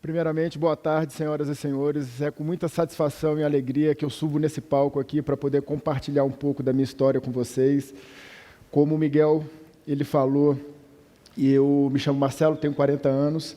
Primeiramente, boa tarde, senhoras e senhores. É com muita satisfação e alegria que eu subo nesse palco aqui para poder compartilhar um pouco da minha história com vocês. Como o Miguel ele falou, eu me chamo Marcelo, tenho 40 anos,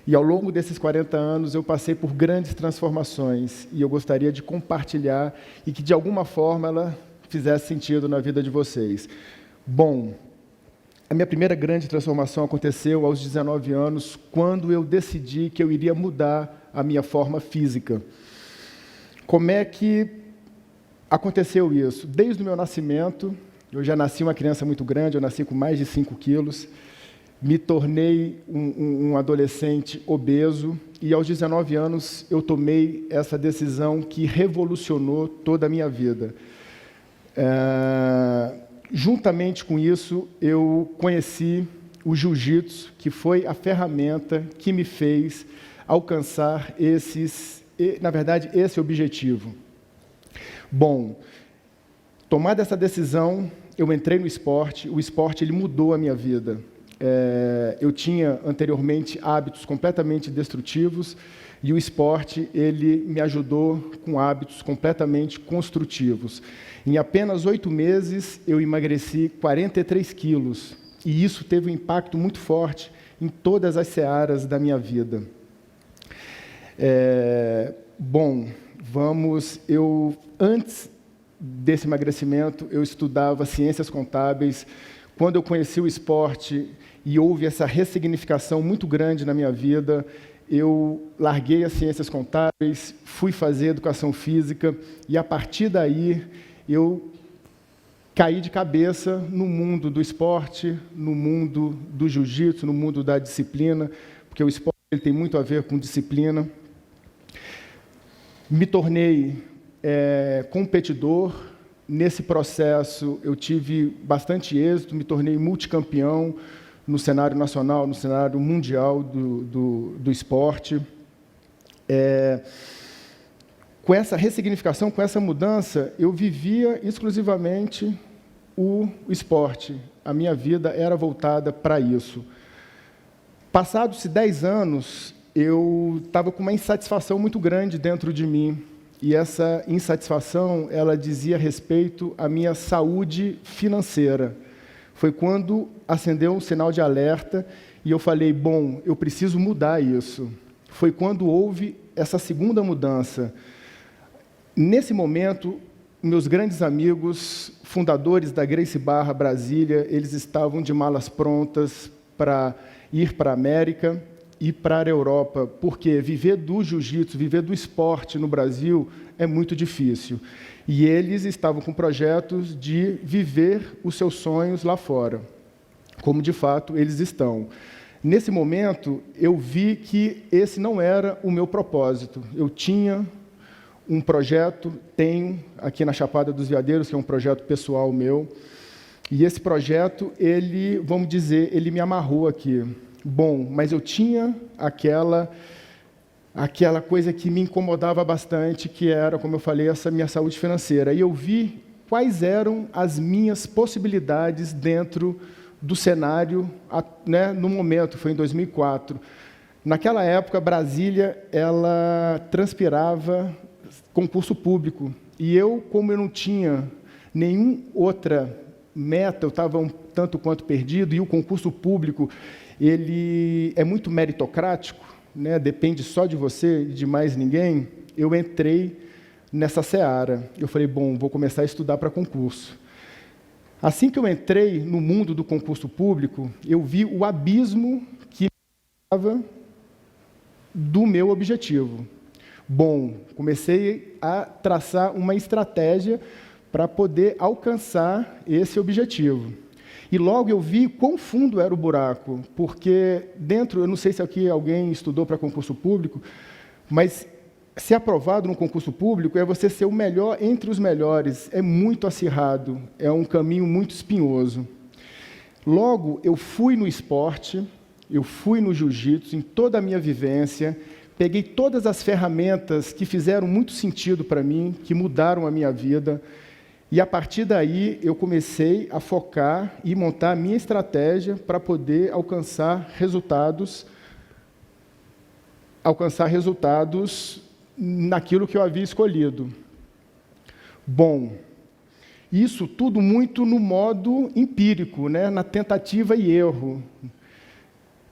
e ao longo desses 40 anos eu passei por grandes transformações, e eu gostaria de compartilhar e que de alguma forma ela fizesse sentido na vida de vocês. Bom, a minha primeira grande transformação aconteceu aos 19 anos, quando eu decidi que eu iria mudar a minha forma física. Como é que aconteceu isso? Desde o meu nascimento, eu já nasci uma criança muito grande, eu nasci com mais de 5 quilos, me tornei um adolescente obeso, e aos 19 anos eu tomei essa decisão que revolucionou toda a minha vida. Juntamente com isso, eu conheci o jiu-jitsu, que foi a ferramenta que me fez alcançar esse objetivo. Bom, tomada essa decisão, eu entrei no esporte, o esporte ele mudou a minha vida. Eu tinha anteriormente hábitos completamente destrutivos, e o esporte ele me ajudou com hábitos completamente construtivos. Em apenas 8 meses, eu emagreci 43 quilos, e isso teve um impacto muito forte em todas as searas da minha vida. Antes desse emagrecimento, eu estudava ciências contábeis. Quando eu conheci o esporte e houve essa ressignificação muito grande na minha vida, eu larguei as ciências contábeis, fui fazer educação física, e a partir daí eu caí de cabeça no mundo do esporte, no mundo do jiu-jitsu, no mundo da disciplina, porque o esporte ele tem muito a ver com disciplina. Me tornei competidor. Nesse processo eu tive bastante êxito, me tornei multicampeão no cenário nacional, no cenário mundial do esporte. Com essa ressignificação, com essa mudança, eu vivia exclusivamente o esporte. A minha vida era voltada para isso. Passados-se 10 anos, eu estava com uma insatisfação muito grande dentro de mim, e essa insatisfação, ela dizia respeito à minha saúde financeira. Foi quando acendeu um sinal de alerta, e eu falei, bom, eu preciso mudar isso. Foi quando houve essa segunda mudança. Nesse momento, meus grandes amigos, fundadores da Gracie Barra Brasília, eles estavam de malas prontas para ir para a América e para a Europa, porque viver do jiu-jitsu, viver do esporte no Brasil é muito difícil. E eles estavam com projetos de viver os seus sonhos lá fora, como de fato eles estão. Nesse momento, eu vi que esse não era o meu propósito. Eu tinha um projeto, tenho aqui na Chapada dos Veadeiros, que é um projeto pessoal meu, e esse projeto, ele, vamos dizer, ele me amarrou aqui. Bom, mas eu tinha aquela coisa que me incomodava bastante, que era, como eu falei, essa minha saúde financeira. E eu vi quais eram as minhas possibilidades dentro do cenário, no momento, foi em 2004. Naquela época, Brasília, ela transpirava concurso público. E eu, como eu não tinha nenhuma outra meta, eu estava um tanto quanto perdido, e o concurso público, ele é muito meritocrático, depende só de você e de mais ninguém. Eu entrei nessa seara. Eu falei, bom, vou começar a estudar para concurso. Assim que eu entrei no mundo do concurso público, eu vi o abismo que estava do meu objetivo. Bom, comecei a traçar uma estratégia para poder alcançar esse objetivo. E logo eu vi quão fundo era o buraco, porque dentro, eu não sei se aqui alguém estudou para concurso público, mas ser aprovado no concurso público é você ser o melhor entre os melhores, é muito acirrado, é um caminho muito espinhoso. Logo, eu fui no esporte, eu fui no jiu-jitsu, em toda a minha vivência, peguei todas as ferramentas que fizeram muito sentido para mim, que mudaram a minha vida, e a partir daí eu comecei a focar e montar a minha estratégia para poder alcançar resultados alcançar resultados naquilo que eu havia escolhido. Bom, isso tudo muito no modo empírico, né? Na tentativa e erro.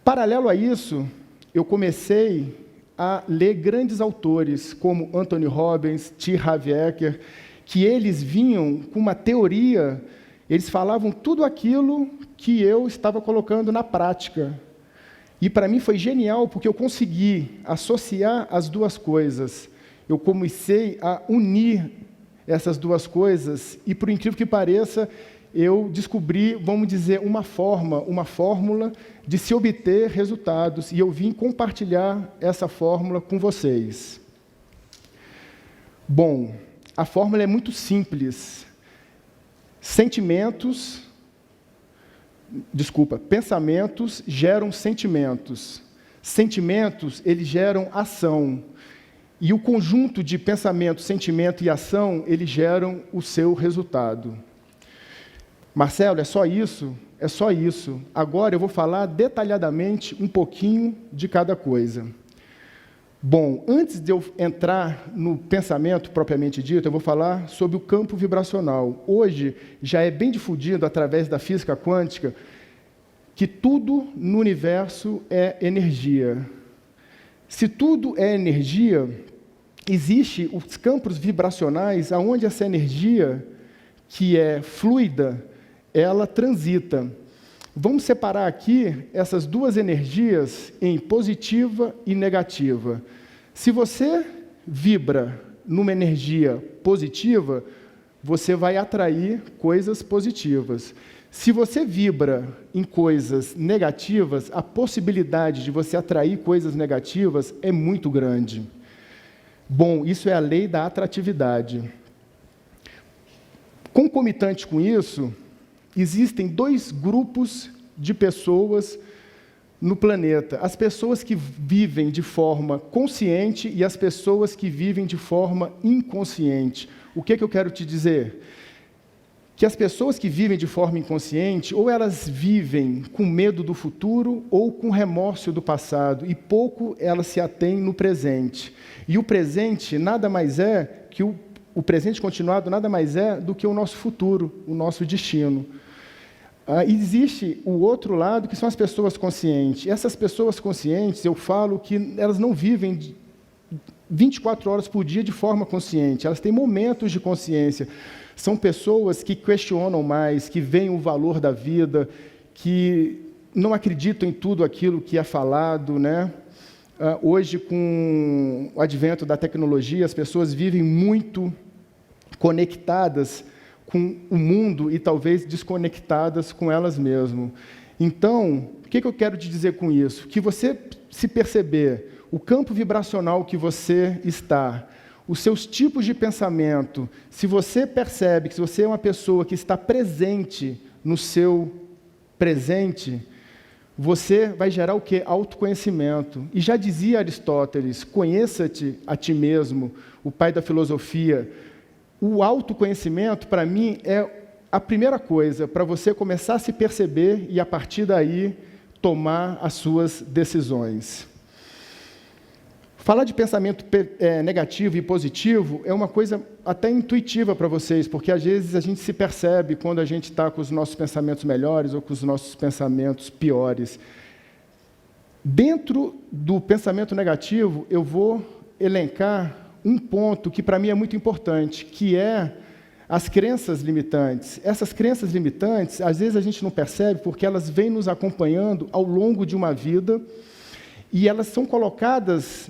Paralelo a isso, eu comecei a ler grandes autores, como Anthony Robbins, T. Harv Eker, que eles vinham com uma teoria, eles falavam tudo aquilo que eu estava colocando na prática. E para mim foi genial, porque eu consegui associar as duas coisas. Eu comecei a unir essas duas coisas, e por incrível que pareça, eu descobri, vamos dizer, uma fórmula de se obter resultados, e eu vim compartilhar essa fórmula com vocês. Bom, a fórmula é muito simples. Pensamentos geram sentimentos. Sentimentos, eles geram ação. E o conjunto de pensamento, sentimento e ação, eles geram o seu resultado. Marcelo, é só isso? É só isso. Agora eu vou falar detalhadamente um pouquinho de cada coisa. Bom, antes de eu entrar no pensamento propriamente dito, eu vou falar sobre o campo vibracional. Hoje já é bem difundido através da física quântica que tudo no universo é energia. Se tudo é energia, existem os campos vibracionais onde essa energia, que é fluida, ela transita. Vamos separar aqui essas duas energias em positiva e negativa. Se você vibra numa energia positiva, você vai atrair coisas positivas. Se você vibra em coisas negativas, a possibilidade de você atrair coisas negativas é muito grande. Bom, isso é a lei da atratividade. Concomitante com isso, existem dois grupos de pessoas no planeta. As pessoas que vivem de forma consciente e as pessoas que vivem de forma inconsciente. O que eu quero te dizer? Que as pessoas que vivem de forma inconsciente, ou elas vivem com medo do futuro, ou com remorso do passado, e pouco elas se atêm no presente. E o presente nada mais é que o presente continuado nada mais é do que o nosso futuro, o nosso destino. Existe o outro lado, que são as pessoas conscientes. Essas pessoas conscientes, eu falo que elas não vivem 24 horas por dia de forma consciente, elas têm momentos de consciência. São pessoas que questionam mais, que veem o valor da vida, que não acreditam em tudo aquilo que é falado, né? Hoje, com o advento da tecnologia, as pessoas vivem muito conectadas com o mundo e talvez desconectadas com elas mesmas. Então, o que eu quero te dizer com isso? Que você se perceber o campo vibracional que você está, os seus tipos de pensamento, se você percebe que se você é uma pessoa que está presente no seu presente, você vai gerar o quê? Autoconhecimento. E já dizia Aristóteles, conheça-te a ti mesmo, o pai da filosofia. O autoconhecimento, para mim, é a primeira coisa para você começar a se perceber e, a partir daí, tomar as suas decisões. Falar de pensamento negativo e positivo é uma coisa até intuitiva para vocês, porque às vezes a gente se percebe quando a gente está com os nossos pensamentos melhores ou com os nossos pensamentos piores. Dentro do pensamento negativo, eu vou elencar um ponto que para mim é muito importante, que é as crenças limitantes. Essas crenças limitantes, às vezes a gente não percebe porque elas vêm nos acompanhando ao longo de uma vida e elas são colocadas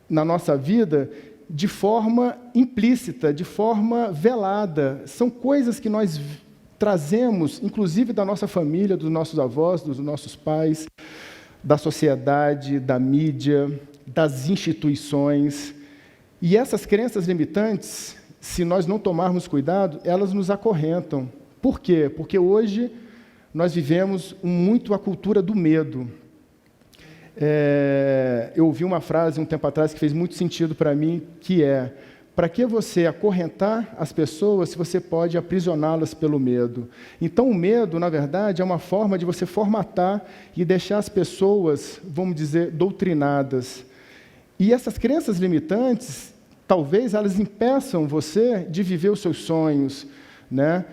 na nossa vida de forma implícita, de forma velada. São coisas que nós trazemos, inclusive da nossa família, dos nossos avós, dos nossos pais, da sociedade, da mídia, das instituições. E essas crenças limitantes, se nós não tomarmos cuidado, elas nos acorrentam. Por quê? Porque hoje nós vivemos muito a cultura do medo. Eu ouvi uma frase um tempo atrás que fez muito sentido para mim, que é: para que você acorrentar as pessoas se você pode aprisioná-las pelo medo? Então, o medo, na verdade, é uma forma de você formatar e deixar as pessoas, vamos dizer, doutrinadas. E essas crenças limitantes, talvez elas impeçam você de viver os seus sonhos, né?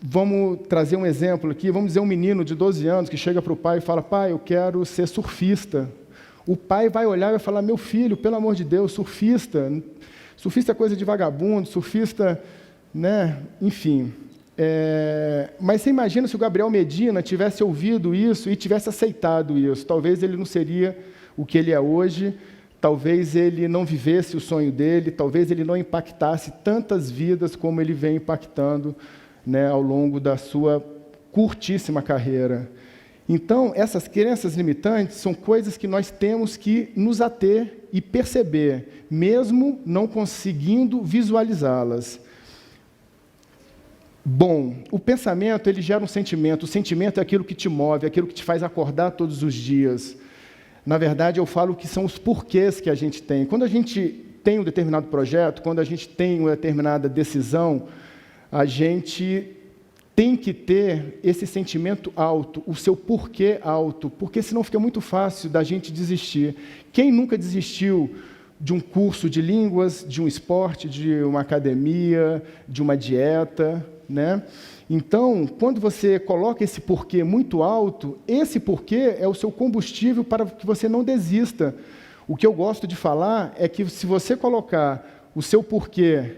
Vamos trazer um exemplo aqui, vamos dizer um menino de 12 anos que chega para o pai e fala: pai, eu quero ser surfista. O pai vai olhar e vai falar: meu filho, pelo amor de Deus, surfista é coisa de vagabundo, surfista, né? Enfim. Mas você imagina se o Gabriel Medina tivesse ouvido isso e tivesse aceitado isso. Talvez ele não seria o que ele é hoje, talvez ele não vivesse o sonho dele, talvez ele não impactasse tantas vidas como ele vem impactando, né, ao longo da sua curtíssima carreira. Então, essas crenças limitantes são coisas que nós temos que nos ater e perceber, mesmo não conseguindo visualizá-las. Bom, o pensamento, ele gera um sentimento. O sentimento é aquilo que te move, é aquilo que te faz acordar todos os dias. Na verdade, eu falo que são os porquês que a gente tem. Quando a gente tem um determinado projeto, quando a gente tem uma determinada decisão, a gente tem que ter esse sentimento alto, o seu porquê alto, porque senão fica muito fácil da gente desistir. Quem nunca desistiu de um curso de línguas, de um esporte, de uma academia, de uma dieta, né? Então, quando você coloca esse porquê muito alto, esse porquê é o seu combustível para que você não desista. O que eu gosto de falar é que se você colocar o seu porquê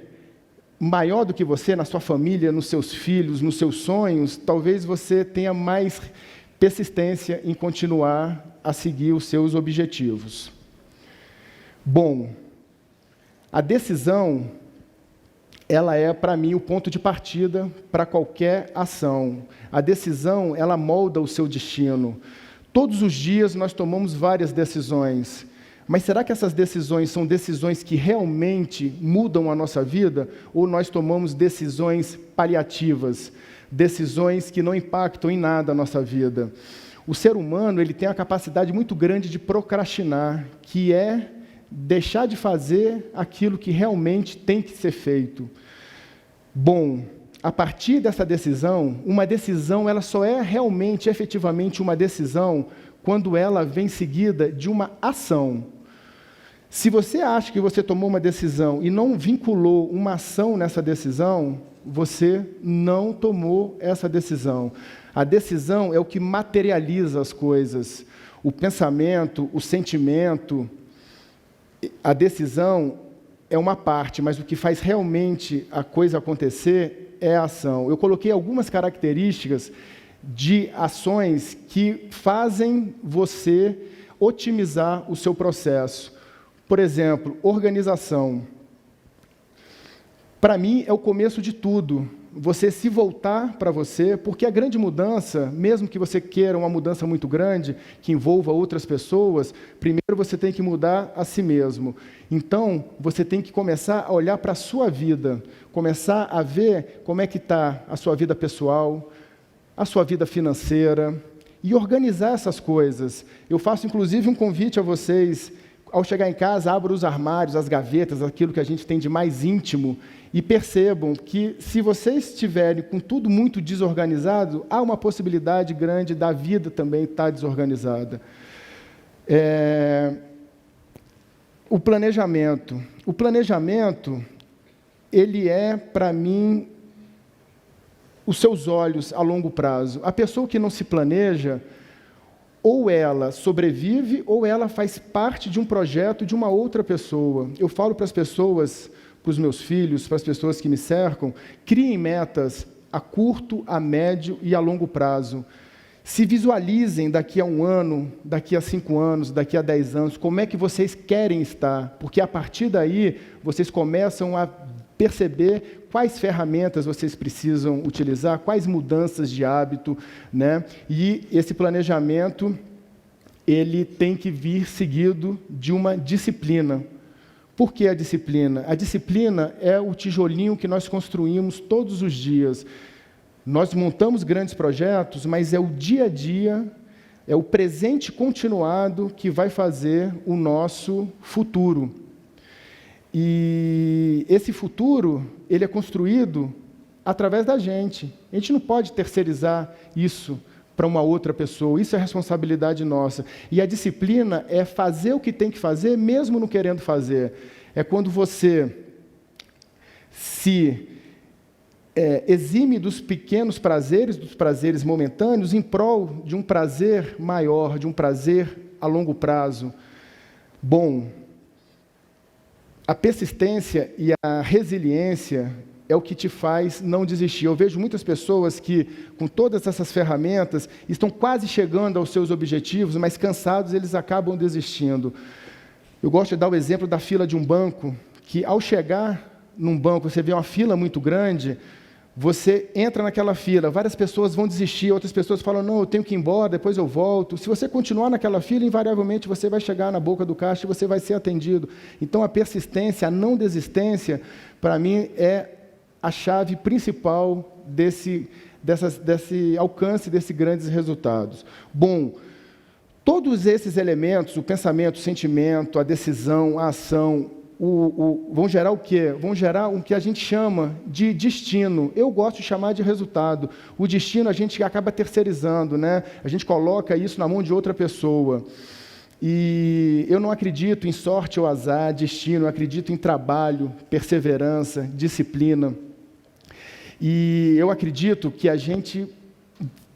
maior do que você, na sua família, nos seus filhos, nos seus sonhos, talvez você tenha mais persistência em continuar a seguir os seus objetivos. Bom, a decisão, ela é, para mim, o ponto de partida para qualquer ação. A decisão, ela molda o seu destino. Todos os dias nós tomamos várias decisões. Mas será que essas decisões são decisões que realmente mudam a nossa vida? Ou nós tomamos decisões paliativas, decisões que não impactam em nada a nossa vida? O ser humano, ele tem a capacidade muito grande de procrastinar, que é deixar de fazer aquilo que realmente tem que ser feito. Bom, a partir dessa decisão, uma decisão ela só é realmente, efetivamente, uma decisão quando ela vem seguida de uma ação. Se você acha que você tomou uma decisão e não vinculou uma ação nessa decisão, você não tomou essa decisão. A decisão é o que materializa as coisas. O pensamento, o sentimento, a decisão é uma parte, mas o que faz realmente a coisa acontecer é a ação. Eu coloquei algumas características de ações que fazem você otimizar o seu processo. Por exemplo, organização. Para mim, é o começo de tudo. Você se voltar para você, porque a grande mudança, mesmo que você queira uma mudança muito grande, que envolva outras pessoas, primeiro você tem que mudar a si mesmo. Então, você tem que começar a olhar para a sua vida, começar a ver como é que está a sua vida pessoal, a sua vida financeira, e organizar essas coisas. Eu faço, inclusive, um convite a vocês. Ao chegar em casa, abram os armários, as gavetas, aquilo que a gente tem de mais íntimo, e percebam que, se vocês estiverem com tudo muito desorganizado, há uma possibilidade grande da vida também estar desorganizada. O planejamento. O planejamento, ele é, para mim, os seus olhos a longo prazo. A pessoa que não se planeja, ou ela sobrevive, ou ela faz parte de um projeto de uma outra pessoa. Eu falo para as pessoas, para os meus filhos, para as pessoas que me cercam, criem metas a curto, a médio e a longo prazo. Se visualizem daqui a 1 ano, daqui a 5 anos, daqui a 10 anos, como é que vocês querem estar, porque a partir daí vocês começam a perceber quais ferramentas vocês precisam utilizar, quais mudanças de hábito, né? E esse planejamento, ele tem que vir seguido de uma disciplina. Por que a disciplina? A disciplina é o tijolinho que nós construímos todos os dias. Nós montamos grandes projetos, mas é o dia a dia, é o presente continuado que vai fazer o nosso futuro. E esse futuro, ele é construído através da gente. A gente não pode terceirizar isso para uma outra pessoa. Isso é responsabilidade nossa. E a disciplina é fazer o que tem que fazer, mesmo não querendo fazer. É quando você se exime dos pequenos prazeres, dos prazeres momentâneos, em prol de um prazer maior, de um prazer a longo prazo. Bom, a persistência e a resiliência é o que te faz não desistir. Eu vejo muitas pessoas que, com todas essas ferramentas, estão quase chegando aos seus objetivos, mas cansados, eles acabam desistindo. Eu gosto de dar o exemplo da fila de um banco, que ao chegar num banco, você vê uma fila muito grande, você entra naquela fila, várias pessoas vão desistir, outras pessoas falam, não, eu tenho que ir embora, depois eu volto. Se você continuar naquela fila, invariavelmente você vai chegar na boca do caixa e você vai ser atendido. Então, a persistência, a não desistência, para mim, é a chave principal desse alcance, desses grandes resultados. Bom, todos esses elementos, o pensamento, o sentimento, a decisão, a ação, vão gerar o quê? Vão gerar o que a gente chama de destino. Eu gosto de chamar de resultado. O destino a gente acaba terceirizando, né? A gente coloca isso na mão de outra pessoa. E eu não acredito em sorte ou azar, destino, eu acredito em trabalho, perseverança, disciplina. E eu acredito que a gente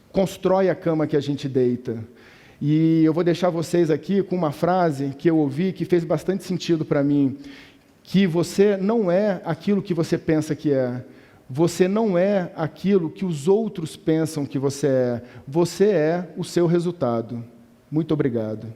constrói a cama que a gente deita. E eu vou deixar vocês aqui com uma frase que eu ouvi, que fez bastante sentido para mim, que você não é aquilo que você pensa que é. Você não é aquilo que os outros pensam que você é. Você é o seu resultado. Muito obrigado.